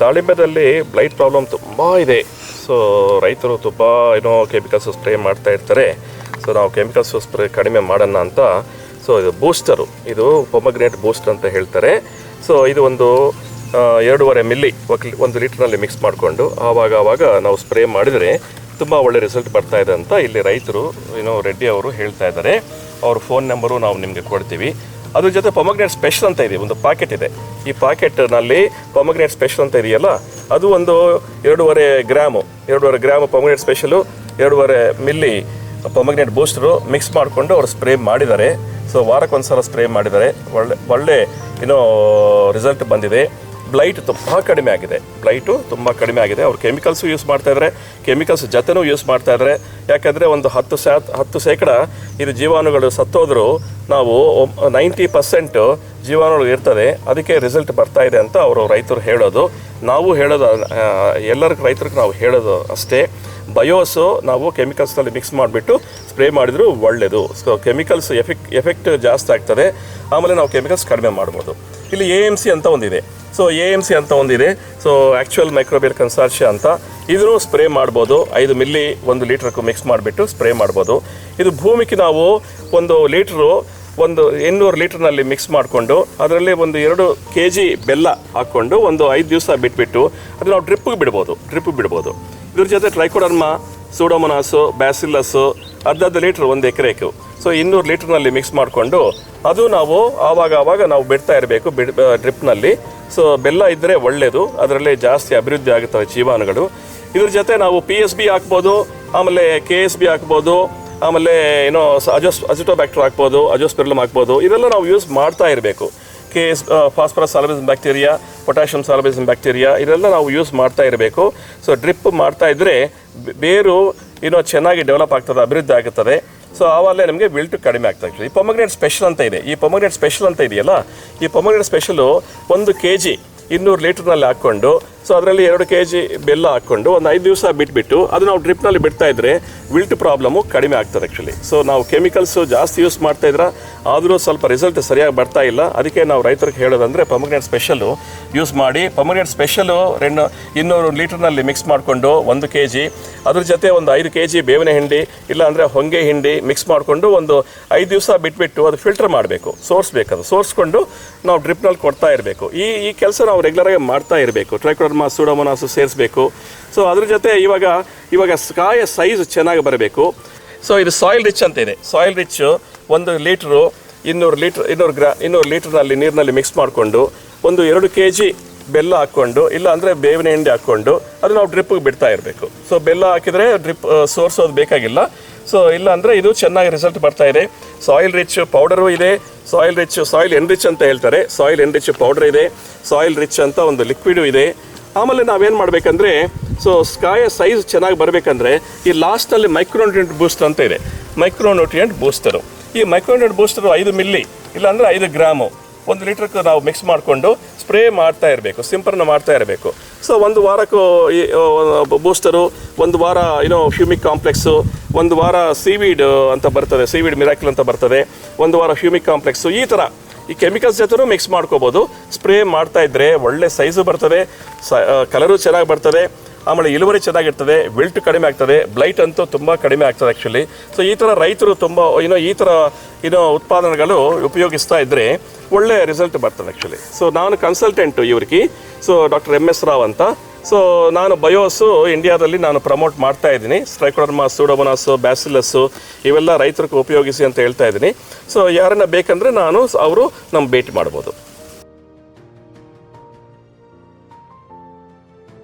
ದಾಳಿಂಬೆದಲ್ಲಿ blight problem ತುಂಬ ಇದೆ. So ರೈತರು ತುಂಬ ಕೆಮಿಕಲ್ಸ್ ಸ್ಪ್ರೇ ಮಾಡ್ತಾ ಇರ್ತಾರೆ. ಸೊ ನಾವು ಕೆಮಿಕಲ್ಸ್ ಸ್ಪ್ರೇ ಕಡಿಮೆ ಮಾಡೋಣ ಅಂತ ಸೊ ಇದು ಬೂಸ್ಟರು, ಇದು ಪೊಮಗ್ರೆನೇಟ್ ಬೂಸ್ಟರ್ ಅಂತ ಹೇಳ್ತಾರೆ. ಸೊ ಇದು ಒಂದು 2.5 ಮಿಲಿ 1 ಲೀಟ್ರ್ನಲ್ಲಿ ಮಿಕ್ಸ್ ಮಾಡಿಕೊಂಡು ಆವಾಗ ನಾವು ಸ್ಪ್ರೇ ಮಾಡಿದರೆ ತುಂಬ ಒಳ್ಳೆ ರಿಸಲ್ಟ್ ಬರ್ತಾ ಇದೆ ಅಂತ ಇಲ್ಲಿ ರೈತರು ರೆಡ್ಡಿ ಅವರು ಹೇಳ್ತಾ ಇದ್ದಾರೆ. ಅವ್ರ ಫೋನ್ ನಂಬರು ನಾವು ನಿಮಗೆ ಕೊಡ್ತೀವಿ. ಅದ್ರ ಜೊತೆ ಪೊಮಗ್ರೆನೇಟ್ ಸ್ಪೆಷಲ್ ಅಂತ ಇದೆ, ಒಂದು ಪ್ಯಾಕೆಟ್ ಇದೆ. ಈ ಪ್ಯಾಕೆಟ್ನಲ್ಲಿ ಪೊಮಗ್ರೆನೇಟ್ ಸ್ಪೆಷಲ್ ಅಂತ ಇದೆಯಲ್ಲ, ಅದು ಒಂದು 2.5 gram pomegranate special, 2.5 ml pomegranate booster mix ಮಾಡಿಕೊಂಡು ಅವರು ಸ್ಪ್ರೇ ಮಾಡಿದ್ದಾರೆ. ಸೊ ವಾರಕ್ಕೊಂದ್ಸಲ ಸ್ಪ್ರೇ ಮಾಡಿದ್ದಾರೆ. ಒಳ್ಳೆ ರಿಸಲ್ಟ್ ಬಂದಿದೆ. ಬ್ಲೈಟ್ ತುಂಬ ಕಡಿಮೆ ಆಗಿದೆ. ಅವ್ರು ಕೆಮಿಕಲ್ಸು ಯೂಸ್ ಮಾಡ್ತಾಯಿದ್ದಾರೆ, ಕೆಮಿಕಲ್ಸ್ ಜೊತೆನೂ ಯೂಸ್ ಮಾಡ್ತಾಯಿದ್ದಾರೆ. ಯಾಕಂದರೆ ಒಂದು 10% ಇದು ಜೀವಾಣುಗಳು ಸತ್ತೋದ್ರೂ ನಾವು 90% ಜೀವಾಣುಗಳು ಇರ್ತದೆ, ಅದಕ್ಕೆ ರಿಸಲ್ಟ್ ಬರ್ತಾ ಇದೆ ಅಂತ ಅವರು ರೈತರು ಹೇಳೋದು. ನಾವು ಹೇಳೋದು ರೈತರಿಗೆ ನಾವು ಹೇಳೋದು ಅಷ್ಟೇ. ಬಯೋಸು ನಾವು ಕೆಮಿಕಲ್ಸ್ನಲ್ಲಿ ಮಿಕ್ಸ್ ಮಾಡಿಬಿಟ್ಟು ಸ್ಪ್ರೇ ಮಾಡಿದರೂ ಒಳ್ಳೆಯದು. ಸೊ ಕೆಮಿಕಲ್ಸ್ ಎಫೆಕ್ಟ್ ಜಾಸ್ತಿ ಆಗ್ತದೆ, ಆಮೇಲೆ ನಾವು ಕೆಮಿಕಲ್ಸ್ ಕಡಿಮೆ ಮಾಡ್ಬೋದು. ಇಲ್ಲಿ AMC ಅಂತ ಒಂದಿದೆ. ಸೊ AMC ಅಂತ ಒಂದಿದೆ, ಸೊ ಆ್ಯಕ್ಚುಯಲ್ ಮೈಕ್ರೋಬಿಯಲ್ ಕನ್ಸಾರ್ಷಿಯ ಅಂತ. ಇದನ್ನು ಸ್ಪ್ರೇ ಮಾಡ್ಬೋದು. 5 ಮಿಲಿ 1 ಲೀಟ್ರ್ಗೂ ಮಿಕ್ಸ್ ಮಾಡಿಬಿಟ್ಟು ಸ್ಪ್ರೇ ಮಾಡ್ಬೋದು. ಇದು ಭೂಮಿಗೆ ನಾವು 1 ಲೀಟ್ರು 800 ಲೀಟ್ರ್ನಲ್ಲಿ ಮಿಕ್ಸ್ ಮಾಡಿಕೊಂಡು ಅದರಲ್ಲಿ 2 kg ಬೆಲ್ಲ ಹಾಕ್ಕೊಂಡು 5 ದಿವಸ ಬಿಟ್ಬಿಟ್ಟು ಅದು ನಾವು ಡ್ರಿಪ್ಪಿಗೆ ಬಿಡ್ಬೋದು. ಇದ್ರ ಜೊತೆ ಟ್ರೈಕೋಡರ್ಮಾ, ಸೂಡೋಮೊನಾಸು, ಬ್ಯಾಸಿಲ್ಲಸ್ಸು ಅರ್ಧ ಲೀಟ್ರ್ 1 ಎಕರೆಗೂ ಸೊ 200 ಲೀಟ್ರ್ನಲ್ಲಿ ಮಿಕ್ಸ್ ಮಾಡಿಕೊಂಡು ಅದು ನಾವು ಆವಾಗ ನಾವು ಬಿಡ್ತಾ ಇರಬೇಕು ಡ್ರಿಪ್ನಲ್ಲಿ. ಸೊ ಬೆಲ್ಲ ಇದ್ದರೆ ಒಳ್ಳೆಯದು, ಅದರಲ್ಲಿ ಜಾಸ್ತಿ ಅಭಿವೃದ್ಧಿ ಆಗುತ್ತವೆ ಜೀವಾಣುಗಳು. ಇದ್ರ ಜೊತೆ ನಾವು PSB ಹಾಕ್ಬೋದು, ಆಮೇಲೆ KSB ಹಾಕ್ಬೋದು, ಆಮೇಲೆ ಅಜಿಟೋಬ್ಯಾಕ್ಟರ್ ಹಾಕ್ಬೋದು, ಅಜೋಸ್ಪೆರಿಲಮ್ ಹಾಕ್ಬೋದು. ಇದೆಲ್ಲ ನಾವು ಯೂಸ್ ಮಾಡ್ತಾ ಇರಬೇಕು. Phosphorus soluble bacteria, potassium soluble bacteria ಇದೆಲ್ಲ ನಾವು ಯೂಸ್ ಮಾಡ್ತಾ ಇರಬೇಕು. ಸೊ ಡ್ರಿಪ್ ಮಾಡ್ತಾ ಇದ್ದರೆ ಬೇರು ಚೆನ್ನಾಗಿ ಡೆವಲಪ್ ಆಗ್ತದೆ, ಅಭಿವೃದ್ಧಿ ಆಗುತ್ತದೆ. ಸೊ ಆವಾಗಲೇ ನಮಗೆ ವಿಲ್ಟು ಕಡಿಮೆ ಆಗ್ತದೆ. ಈ ಪೊಮಗ್ರೆನೇಟ್ ಸ್ಪೆಷಲ್ ಅಂತ ಇದೆ. ಈ ಪೊಮಗ್ರೆನೇಟ್ ಸ್ಪೆಷಲು 1 kg 200 ಲೀಟ್ರ್ನಲ್ಲಿ ಹಾಕ್ಕೊಂಡು ಸೊ ಅದರಲ್ಲಿ 2 kg ಬೆಲ್ಲ ಹಾಕ್ಕೊಂಡು 5 ದಿವಸ ಬಿಟ್ಬಿಟ್ಟು ಅದು ನಾವು ಡ್ರಿಪ್ನಲ್ಲಿ ಬಿಡ್ತಾ ಇದ್ದರೆ ವಿಲ್ಟ್ ಪ್ರಾಬ್ಲಮ್ಮು ಕಡಿಮೆ ಆಗ್ತದೆ ಆ್ಯಕ್ಚುಲಿ. ಸೊ ನಾವು ಕೆಮಿಕಲ್ಸು ಜಾಸ್ತಿ ಯೂಸ್ ಮಾಡ್ತಾಯಿದ್ರೆ ಆದರೂ ಸ್ವಲ್ಪ ರಿಸಲ್ಟ್ ಸರಿಯಾಗಿ ಬರ್ತಾ ಇಲ್ಲ. ಅದಕ್ಕೆ ನಾವು ರೈತರಿಗೆ ಹೇಳೋದಂದರೆ ಪೊಮಗ್ರೆನೇಟ್ ಸ್ಪೆಷಲು ಯೂಸ್ ಮಾಡಿ. ಪೊಮಗ್ರೆನೇಟ್ ಸ್ಪೆಷಲು 200 ಲೀಟ್ರ್ನಲ್ಲಿ ಮಿಕ್ಸ್ ಮಾಡಿಕೊಂಡು 1 kg, ಅದ್ರ ಜೊತೆ 5 kg ಬೇವಿನ ಹಿಂಡಿ ಇಲ್ಲಾಂದರೆ ಹೊಂಗೆ ಹಿಂಡಿ ಮಿಕ್ಸ್ ಮಾಡಿಕೊಂಡು 5 ದಿವಸ ಬಿಟ್ಬಿಟ್ಟು ಅದು ಫಿಲ್ಟರ್ ಮಾಡಬೇಕು, ಸೋರಿಸ್ಕೊಂಡು ನಾವು ಡ್ರಿಪ್ನಲ್ಲಿ ಕೊಡ್ತಾ ಇರಬೇಕು. ಈ ಕೆಲಸ ನಾವು ರೆಗ್ಯುಲರಾಗಿ ಮಾಡ್ತಾ ಇರಬೇಕು. ಟ್ರೈಕೋಡರ್ಮಾ, ಸೂಡೋಮೊನಾಸು ಸೇರಿಸಬೇಕು. ಸೊ ಅದ್ರ ಜೊತೆ ಇವಾಗ ಕಾಯ ಸೈಜ್ ಚೆನ್ನಾಗಿ ಬರಬೇಕು. ಸೊ ಇದು ಸಾಯಿಲ್ ರಿಚ್ ಅಂತ ಇದೆ. ಸಾಯಿಲ್ ರಿಚ್ 1 ಲೀಟ್ರು 200 ಲೀಟ್ರ್ನಲ್ಲಿ ನೀರಿನಲ್ಲಿ ಮಿಕ್ಸ್ ಮಾಡಿಕೊಂಡು 2 kg ಬೆಲ್ಲ ಹಾಕ್ಕೊಂಡು ಇಲ್ಲ ಅಂದರೆ ಬೇವಿನ ಹಿಂಡಿ ಹಾಕ್ಕೊಂಡು ಅದು ನಾವು ಡ್ರಿಪ್ಪಿಗೆ ಬಿಡ್ತಾ ಇರಬೇಕು. ಸೊ ಬೆಲ್ಲ ಹಾಕಿದರೆ ಡ್ರಿಪ್ ಸೋರ್ಸೋದು ಬೇಕಾಗಿಲ್ಲ. ಸೊ ಇಲ್ಲ ಅಂದರೆ ಇದು ಚೆನ್ನಾಗಿ ರಿಸಲ್ಟ್ ಬರ್ತಾ ಇದೆ. ಸಾಯಿಲ್ ರಿಚ್ ಪೌಡರು ಇದೆ, ಸಾಯಿಲ್ ಎನ್ರಿಚ್ ಅಂತ ಹೇಳ್ತಾರೆ. ಸಾಯಿಲ್ ಎನ್ರಿಚ್ ಪೌಡರ್ ಇದೆ, ಸಾಯಿಲ್ ರಿಚ್ ಅಂತ ಒಂದು ಲಿಕ್ವಿಡು ಇದೆ. ಆಮೇಲೆ ನಾವೇನು ಮಾಡಬೇಕಂದ್ರೆ ಸೊ ಕಾಯ ಸೈಜ್ ಚೆನ್ನಾಗಿ ಬರಬೇಕಂದ್ರೆ ಈ ಲಾಸ್ಟಲ್ಲಿ ಮೈಕ್ರೋನ್ಯೂಟ್ರಿಯೆಂಟ್ ಬೂಸ್ಟರ್ ಅಂತ ಇದೆ. ಮೈಕ್ರೋನ್ಯೂಟ್ರಿಯೆಂಟ್ ಬೂಸ್ಟರು, ಈ ಮೈಕ್ರೋನ್ಯೂಟ್ರಿಯೆಂಟ್ ಬೂಸ್ಟರು 5 ಮಿಲಿ ಇಲ್ಲಾಂದರೆ 5 ಗ್ರಾಮು 1 ಲೀಟ್ರ್ಗೆ ನಾವು ಮಿಕ್ಸ್ ಮಾಡಿಕೊಂಡು ಸ್ಪ್ರೇ ಮಾಡ್ತಾ ಇರಬೇಕು, ಸಿಂಪರಣೆ ಮಾಡ್ತಾ ಇರಬೇಕು. ಸೊ 1 ವಾರಕ್ಕೂ ಬೂಸ್ಟರು, 1 ವಾರ ಹ್ಯೂಮಿಕ್ ಕಾಂಪ್ಲೆಕ್ಸು, 1 ವಾರ ಸೀವೀಡ್ ಅಂತ ಬರ್ತದೆ, ಸೀವೀಡ್ ಮಿರಾಕಲ್ ಅಂತ ಬರ್ತದೆ, 1 ವಾರ ಹ್ಯೂಮಿಕ್ ಕಾಂಪ್ಲೆಕ್ಸು. ಈ ಥರ ಈ ಕೆಮಿಕಲ್ಸ್ ಜೊತೆನೂ ಮಿಕ್ಸ್ ಮಾಡ್ಕೋಬೋದು. ಸ್ಪ್ರೇ ಮಾಡ್ತಾ ಇದ್ದರೆ ಒಳ್ಳೆ ಸೈಜು ಬರ್ತದೆ, ಕಲರು ಚೆನ್ನಾಗಿ ಬರ್ತದೆ, ಆಮೇಲೆ ಇಳುವರಿ ಚೆನ್ನಾಗಿರ್ತದೆ, ವಿಲ್ಟ್ ಕಡಿಮೆ ಆಗ್ತದೆ, ಬ್ಲೈಟ್ ಅಂತೂ ತುಂಬ ಕಡಿಮೆ ಆಗ್ತದೆ ಆ್ಯಕ್ಚುಲಿ. ಸೊ ಈ ಥರ ರೈತರು ತುಂಬ ಈ ಥರ ಉತ್ಪಾದನೆಗಳು ಉಪಯೋಗಿಸ್ತಾ ಇದ್ದರೆ ಒಳ್ಳೆ ರಿಸಲ್ಟ್ ಬರ್ತದೆ ಆ್ಯಕ್ಚುಲಿ. ಸೊ ನಾನು ಕನ್ಸಲ್ಟೆಂಟು ಇವ್ರಿಗೆ, ಸೊ ಡಾಕ್ಟರ್ MS ರಾವ್ ಅಂತ. ಸೊ ನಾನು ಬಯೋಸು ಇಂಡಿಯಾದಲ್ಲಿ ನಾನು ಪ್ರಮೋಟ್ ಮಾಡ್ತಾ ಇದ್ದೀನಿ. ಟ್ರೈಕೋಡರ್ಮಾ, ಸೂಡೋಮೊನಾಸು, ಬ್ಯಾಸಿಲಸ್ಸು ಇವೆಲ್ಲ ರೈತರಿಗೆ ಉಪಯೋಗಿಸಿ ಅಂತ ಹೇಳ್ತಾ ಇದ್ದೀನಿ. ಸೊ ಯಾರನ್ನ ಬೇಕಂದರೆ ಅವರು ನಮ್ಮ ಭೇಟಿ ಮಾಡ್ಬೋದು.